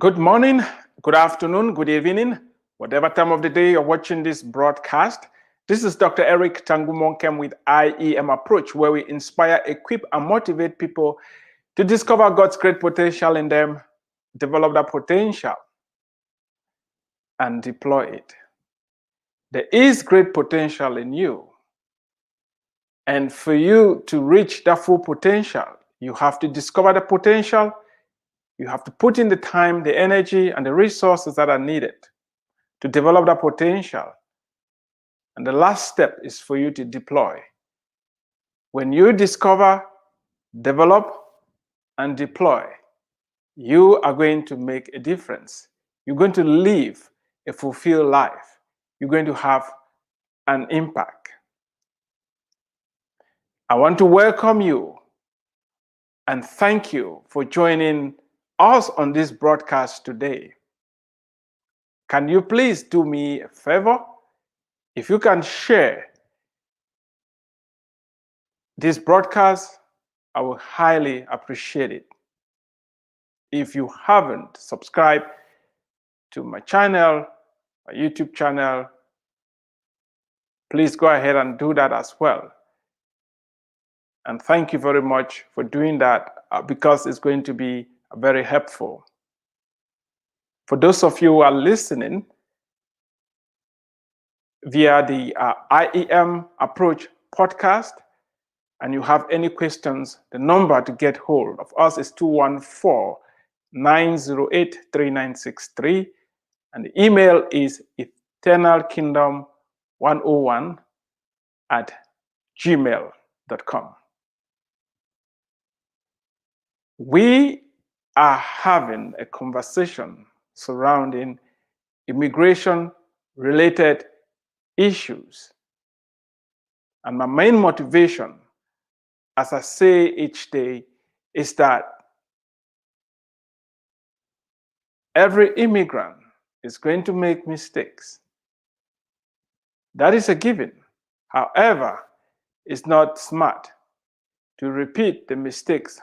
Good morning, good afternoon, good evening, whatever time of the day you're watching this broadcast. This is Dr. Eric Tangumonkem with IEM Approach, where we inspire, equip, and motivate people to discover God's great potential in them, develop that potential, and deploy it. There is great potential in you. And for you to reach that full potential, you have to discover the potential. You have to put in the time, the energy, and the resources that are needed to develop that potential. And the last step is for you to deploy. When you discover, develop, and deploy, you are going to make a difference. You're going to live a fulfilled life. You're going to have an impact. I want to welcome you and thank you for joining us on this broadcast today. Can you please do me a favor? If you can share this broadcast, I will highly appreciate it. If you haven't subscribed to my channel, my YouTube channel, please go ahead and do that as well. And thank you very much for doing that because it's going to be very helpful. For those of you who are listening via the IEM Approach podcast, and you have any questions, the number to get hold of us is 214-908-3963, and the email is eternalkingdom101@gmail.com. We are having a conversation surrounding immigration-related issues. And my main motivation, as I say each day, is that every immigrant is going to make mistakes. That is a given. However, it's not smart to repeat the mistakes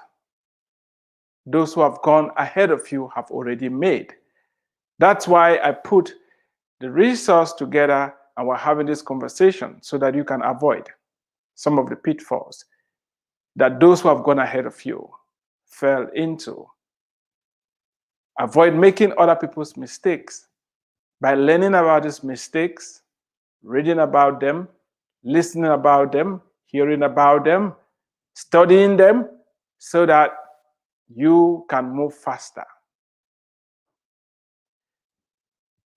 those who have gone ahead of you have already made. That's why I put the resource together and we're having this conversation so that you can avoid some of the pitfalls that those who have gone ahead of you fell into. Avoid making other people's mistakes by learning about these mistakes, reading about them, listening about them, hearing about them, studying them, so that you can move faster.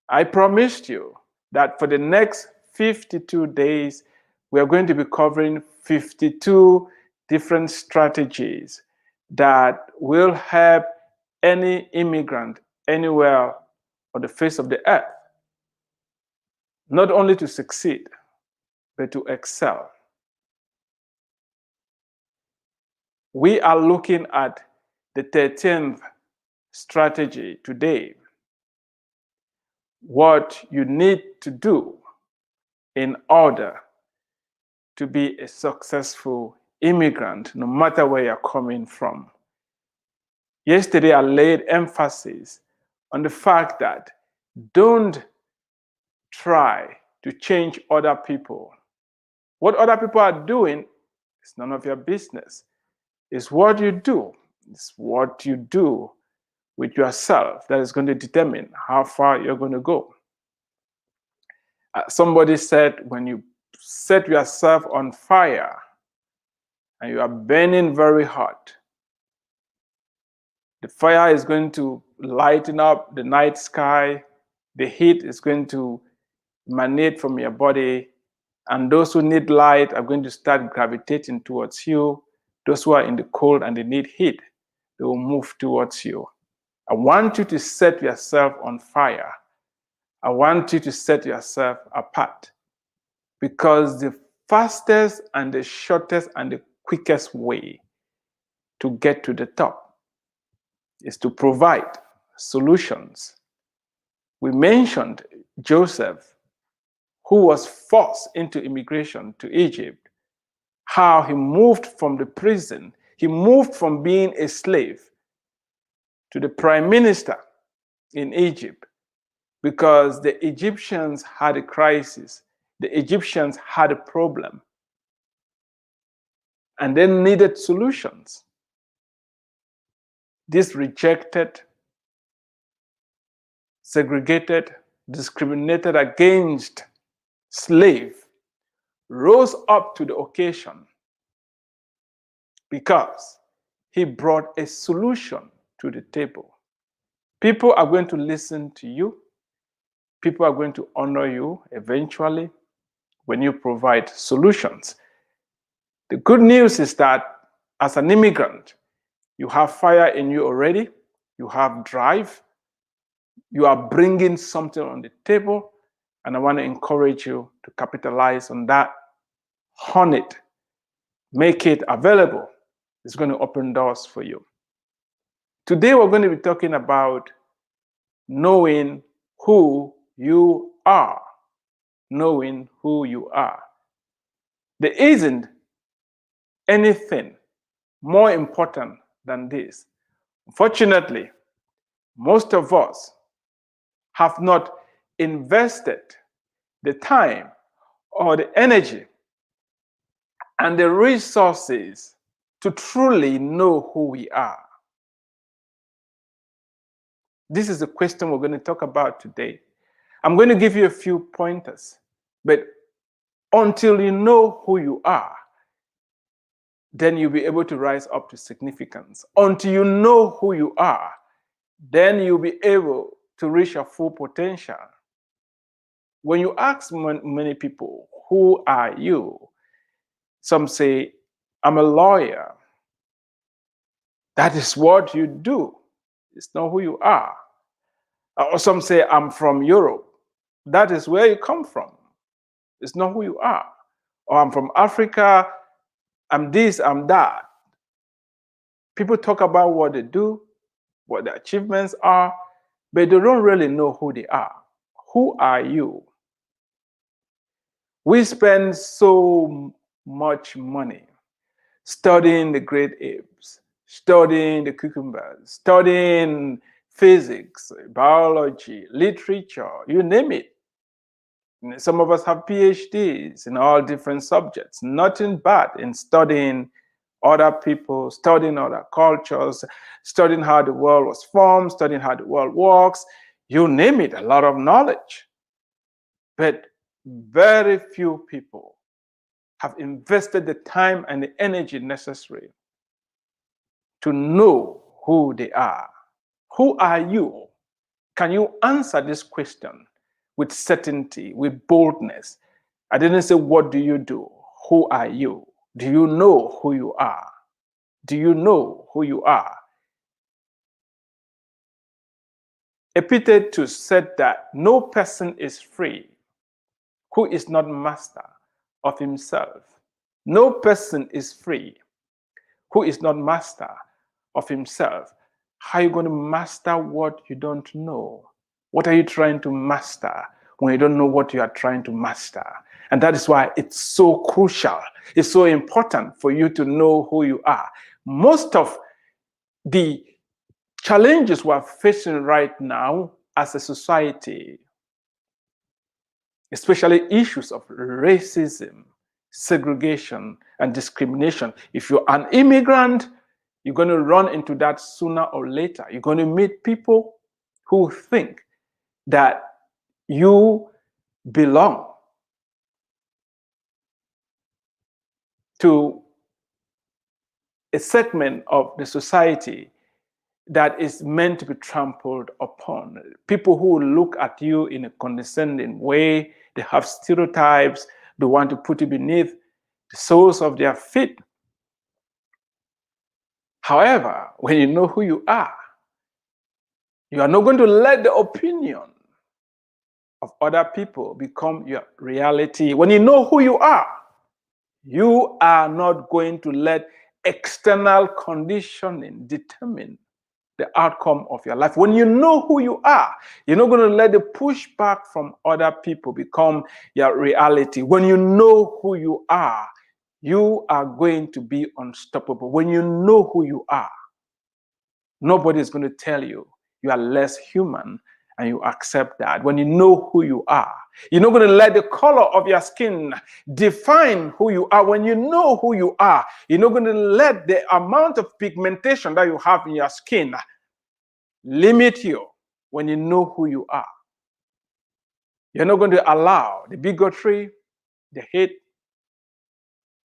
I promised you that for the next 52 days, we are going to be covering 52 different strategies that will help any immigrant anywhere on the face of the earth, not only to succeed, but to excel. We are looking at the 13th strategy today. What you need to do in order to be a successful immigrant, no matter where you're coming from. Yesterday, I laid emphasis on the fact that don't try to change other people. What other people are doing is none of your business. It's what you do. It's what you do with yourself that is going to determine how far you're going to go. Somebody said, when you set yourself on fire and you are burning very hot, the fire is going to lighten up the night sky, the heat is going to emanate from your body, and those who need light are going to start gravitating towards you. Those who are in the cold and they need heat, they will move towards you. I want you to set yourself on fire. I want you to set yourself apart, because the fastest and the shortest and the quickest way to get to the top is to provide solutions. We mentioned Joseph, who was forced into immigration to Egypt, how he moved from the prison. He moved from being a slave to the prime minister in Egypt because the Egyptians had a crisis. The Egyptians had a problem and they needed solutions. This rejected, segregated, discriminated against slave rose up to the occasion because he brought a solution to the table. People are going to listen to you. People are going to honor you eventually when you provide solutions. The good news is that as an immigrant, you have fire in you already. You have drive. You are bringing something on the table. And I want to encourage you to capitalize on that. Hone it. Make it available. It's going to open doors for you. Today, we're going to be talking about knowing who you are. Knowing who you are. There isn't anything more important than this. Unfortunately, most of us have not invested the time or the energy and the resources to truly know who we are. This is the question we're going to talk about today. I'm going to give you a few pointers, but until you know who you are, then you'll be able to rise up to significance. Until you know who you are, then you'll be able to reach your full potential. When you ask many people, who are you? Some say, I'm a lawyer. That is what you do. It's not who you are. Or some say, I'm from Europe. That is where you come from. It's not who you are. Or I'm from Africa. I'm this, I'm that. People talk about what they do, what their achievements are, but they don't really know who they are. Who are you? We spend so much money studying the great apes, studying the cucumbers, studying physics, biology, literature, you name it. Some of us have PhDs in all different subjects. Nothing bad in studying other people, studying other cultures, studying how the world was formed, studying how the world works. You name it, a lot of knowledge. But very few people have invested the time and the energy necessary to know who they are. Who are you? Can you answer this question with certainty, with boldness? I didn't say, what do you do? Who are you? Do you know who you are? Do you know who you are? Epictetus said that no person is free who is not master of himself. No person is free who is not master of himself. How are you going to master what you don't know? What are you trying to master when you don't know what you are trying to master? And that is why it's so crucial. It's so important for you to know who you are. Most of the challenges we're facing right now as a society, especially issues of racism, segregation, and discrimination. If you're an immigrant, you're going to run into that sooner or later. You're going to meet people who think that you belong to a segment of the society that is meant to be trampled upon. People who look at you in a condescending way, they have stereotypes, they want to put you beneath the soles of their feet. However, when you know who you are not going to let the opinion of other people become your reality. When you know who you are not going to let external conditioning determine the outcome of your life. When you know who you are, you're not going to let the pushback from other people become your reality. When you know who you are going to be unstoppable. When you know who you are, nobody is going to tell you you are less human, and you accept that. When you know who you are, you're not going to let the color of your skin define who you are. When you know who you are, you're not going to let the amount of pigmentation that you have in your skin limit you. When you know who you are, you're not going to allow the bigotry, the hate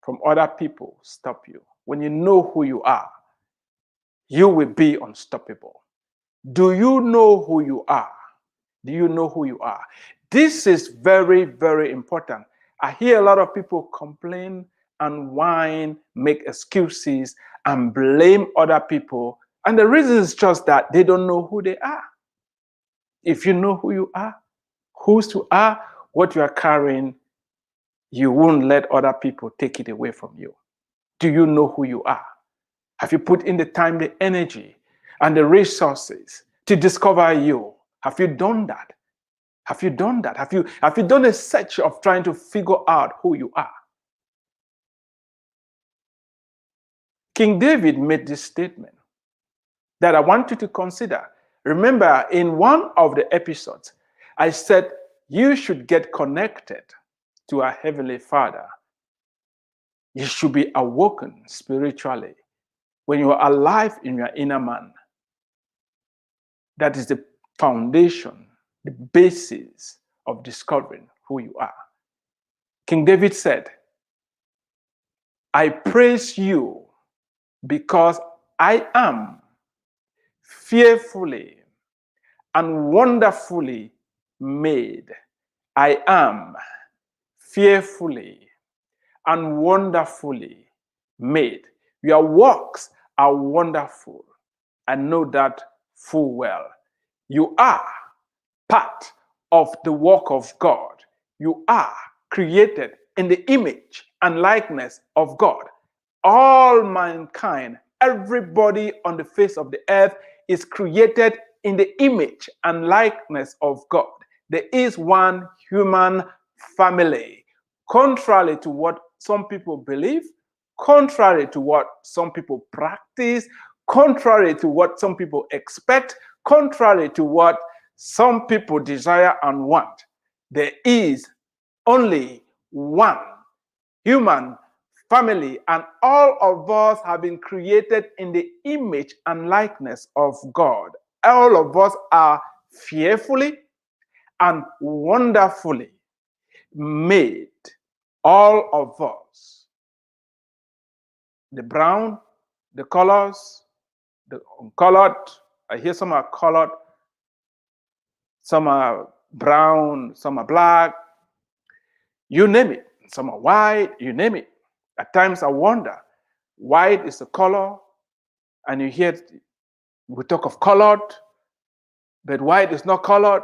from other people stop you. When you know who you are, you will be unstoppable. Do you know who you are? Do you know who you are? This is very, very important. I hear a lot of people complain and whine, make excuses, and blame other people. And the reason is just that they don't know who they are. If you know who you are, whose you are, what you are carrying, you won't let other people take it away from you. Do you know who you are? Have you put in the time, the energy, and the resources to discover you? Have you done that? Have you done that? Have you done a search of trying to figure out who you are? King David made this statement that I want you to consider. Remember, in one of the episodes, I said you should get connected to our Heavenly Father. You should be awoken spiritually when you are alive in your inner man. That is the foundation, the basis of discovering who you are. King David said, I praise you because I am fearfully and wonderfully made. I am fearfully and wonderfully made. Your works are wonderful. I know that full well. You are part of the work of God. You are created in the image and likeness of God. All mankind, everybody on the face of the earth is created in the image and likeness of God. There is one human family. Contrary to what some people believe, contrary to what some people practice, contrary to what some people expect, contrary to what some people desire and want, there is only one human family, and all of us have been created in the image and likeness of God. All of us are fearfully and wonderfully made. All of us. The brown, the colors, the uncolored. I hear some are colored, some are brown, some are black. You name it. Some are white, you name it. At times I wonder, white is a color, and you hear we talk of colored, but white is not colored.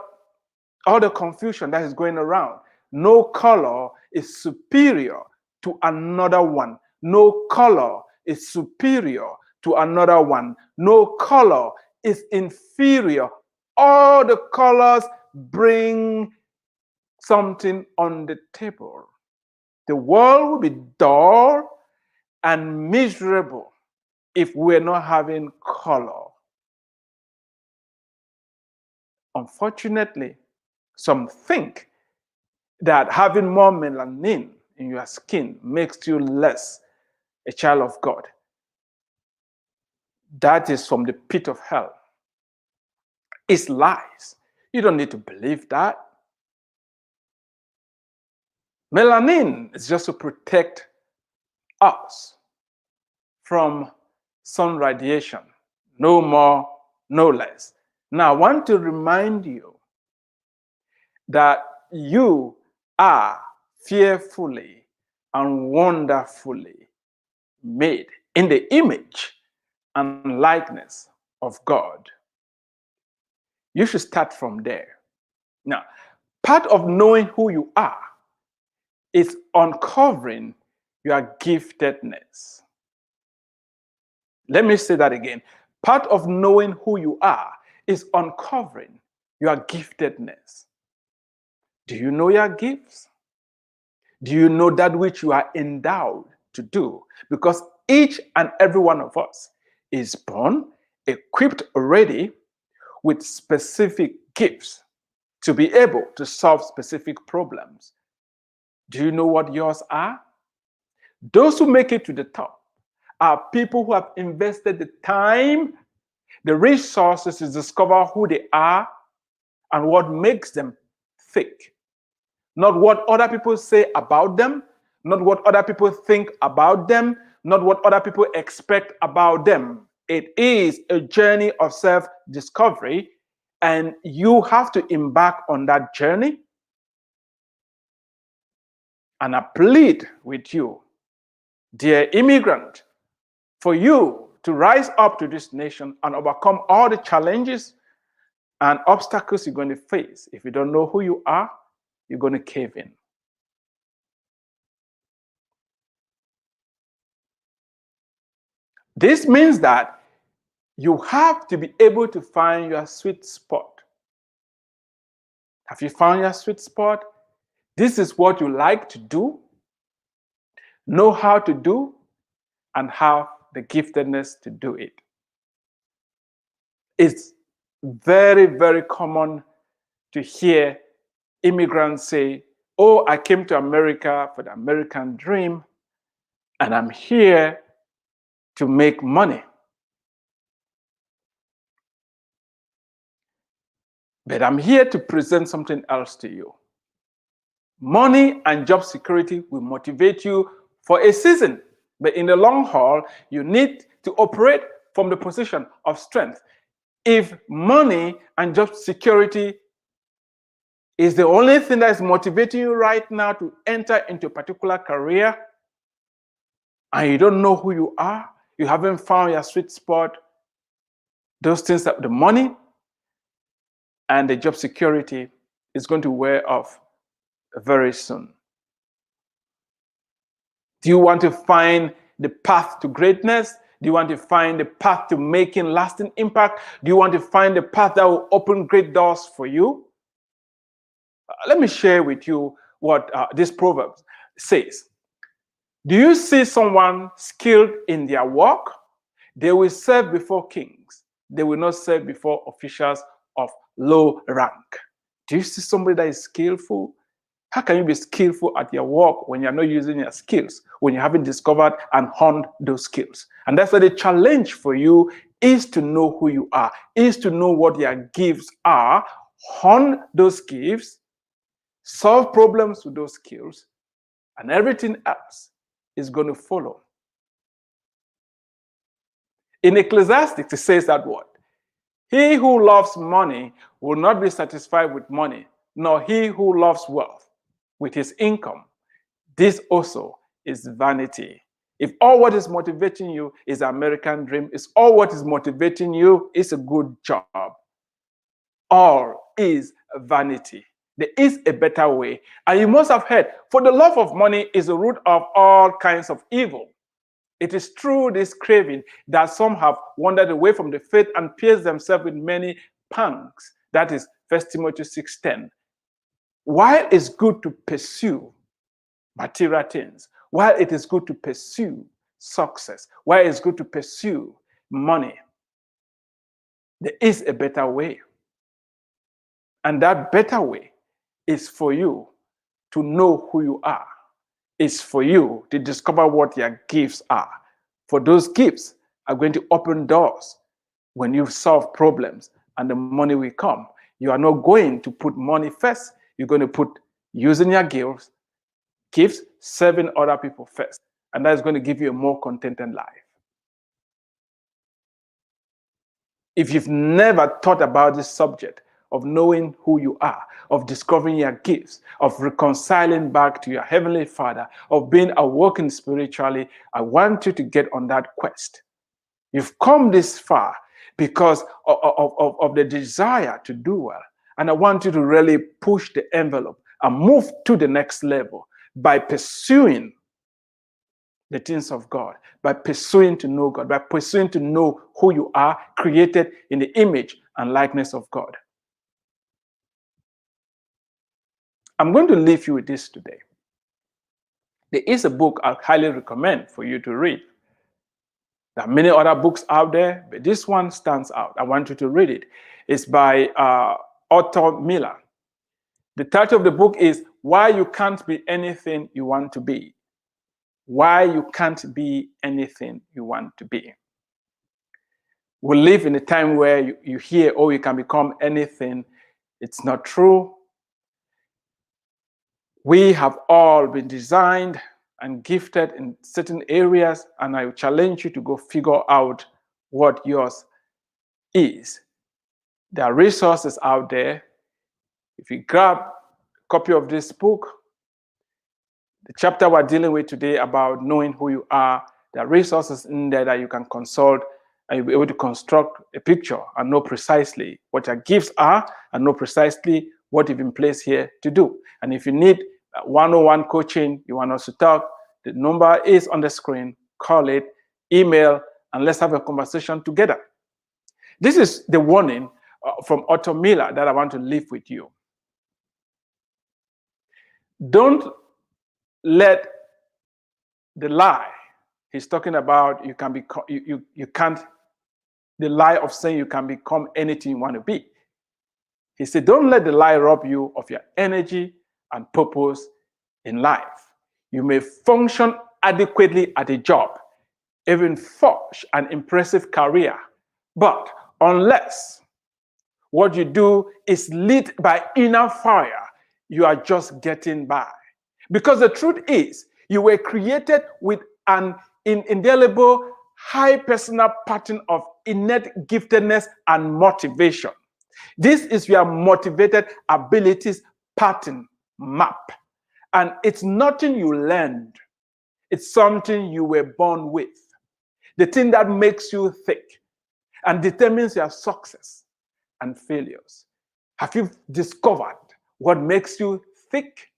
All the confusion that is going around. No color is superior to another one. No color is superior to another one. No color is inferior. All the colors bring something on the table. The world will be dull and miserable if we're not having color. Unfortunately, some think that having more melanin in your skin makes you less a child of God. That is from the pit of hell. It's lies. You don't need to believe that. Melanin is just to protect us from sun radiation. No more, no less. Now, I want to remind you that you are fearfully and wonderfully made in the image and likeness of God. You should start from there. Now, part of knowing who you are is uncovering your giftedness. Let me say that again. Part of knowing who you are is uncovering your giftedness. Do you know your gifts? Do you know that which you are endowed to do? Because each and every one of us is born, equipped already with specific gifts to be able to solve specific problems. Do you know what yours are? Those who make it to the top are people who have invested the time, the resources to discover who they are and what makes them tick. Not what other people say about them, not what other people think about them, not what other people expect about them. It is a journey of self-discovery, and you have to embark on that journey. And I plead with you, dear immigrant, for you to rise up to this nation and overcome all the challenges and obstacles you're going to face. If you don't know who you are, you're going to cave in. This means that you have to be able to find your sweet spot. Have you found your sweet spot? This is what you like to do, know how to do, and have the giftedness to do it. It's very, very common to hear immigrants say, oh, I came to America for the American dream, and I'm here to make money. But I'm here to present something else to you. Money and job security will motivate you for a season, but in the long haul, you need to operate from the position of strength. If money and job security is the only thing that is motivating you right now to enter into a particular career, and you don't know who you are, you haven't found your sweet spot, those things, that the money and the job security is going to wear off very soon. Do you want to find the path to greatness? Do you want to find the path to making lasting impact? Do you want to find the path that will open great doors for you? Let me share with you what this proverb says. Do you see someone skilled in their work? They will serve before kings. They will not serve before officials of low rank. Do you see somebody that is skillful? How can you be skillful at your work when you're not using your skills, when you haven't discovered and honed those skills? And that's why the challenge for you is to know who you are, is to know what your gifts are, hone those gifts, solve problems with those skills, and everything else is going to follow. In Ecclesiastes, it says that what? He who loves money will not be satisfied with money, nor he who loves wealth with his income. This also is vanity. If all what is motivating you is the American dream, is all what is motivating you is a good job, all is vanity. There is a better way. And you must have heard, for the love of money is the root of all kinds of evil. It is through this craving that some have wandered away from the faith and pierced themselves with many pangs. That is 1 Timothy 6:10. While it's good to pursue material things, while it is good to pursue success, while it's good to pursue money, there is a better way. And that better way is for you to know who you are. It's for you to discover what your gifts are. For those gifts are going to open doors when you solve problems and the money will come. You are not going to put money first. You're going to put using your gifts, serving other people first. And that is going to give you a more contented life. If you've never thought about this subject of knowing who you are, of discovering your gifts, of reconciling back to your Heavenly Father, of being awoken spiritually, I want you to get on that quest. You've come this far because of the desire to do well. And I want you to really push the envelope and move to the next level by pursuing the things of God, by pursuing to know God, by pursuing to know who you are, created in the image and likeness of God. I'm going to leave you with this today. There is a book I highly recommend for you to read. There are many other books out there, but this one stands out. I want you to read it. It's by Otto Miller. The title of the book is Why You Can't Be Anything You Want to Be. Why You Can't Be Anything You Want to Be. We live in a time where you hear, oh, you can become anything. It's not true. We have all been designed and gifted in certain areas, and I challenge you to go figure out what yours is. There are resources out there. If you grab a copy of this book, the chapter we're dealing with today about knowing who you are, there are resources in there that you can consult, and you'll be able to construct a picture and know precisely what your gifts are and know precisely what you've been placed here to do. And if you need one-on-one coaching, you want us to talk, the number is on the screen. Call it, email, and let's have a conversation together. This is the warning from Otto Miller that I want to leave with you. Don't let the lie he's talking about, you can become, you can't, the lie of saying you can become anything you want to be. He said, don't let the lie rob you of your energy and purpose in life. You may function adequately at a job, even forge an impressive career, but unless what you do is lit by inner fire, you are just getting by. Because the truth is, you were created with an indelible, high personal pattern of innate giftedness and motivation. This is your motivated abilities pattern map. And it's nothing you learned. It's something you were born with. The thing that makes you thick and determines your success and failures. Have you discovered what makes you thick?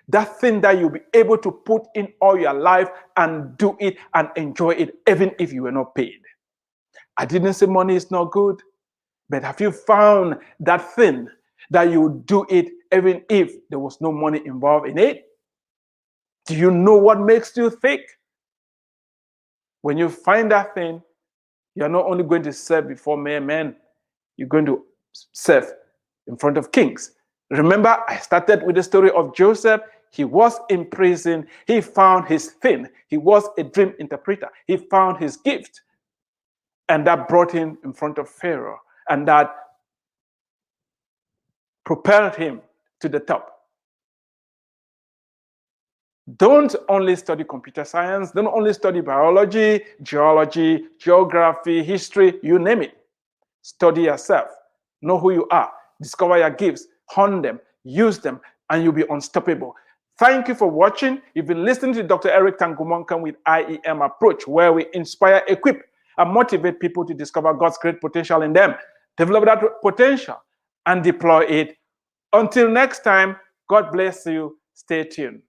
That thing that you'll be able to put in all your life and do it and enjoy it even if you were not paid. I didn't say money is not good, but have you found that thing that you do it even if there was no money involved in it? Do you know what makes you thick? When you find that thing, you're not only going to serve before mere men, you're going to serve in front of kings. Remember, I started with the story of Joseph. He was in prison. He found his thing. He was a dream interpreter. He found his gift. And that brought him in front of Pharaoh. And that propelled him to the top. Don't only study computer science. Don't only study biology, geology, geography, history, you name it. Study yourself. Know who you are. Discover your gifts. Hone them. Use them. And you'll be unstoppable. Thank you for watching. You've been listening to Dr. Eric Tangumonkan with IEM Approach, where we inspire, equip, and motivate people to discover God's great potential in them, develop that potential, and deploy it. Until next time, God bless you. Stay tuned.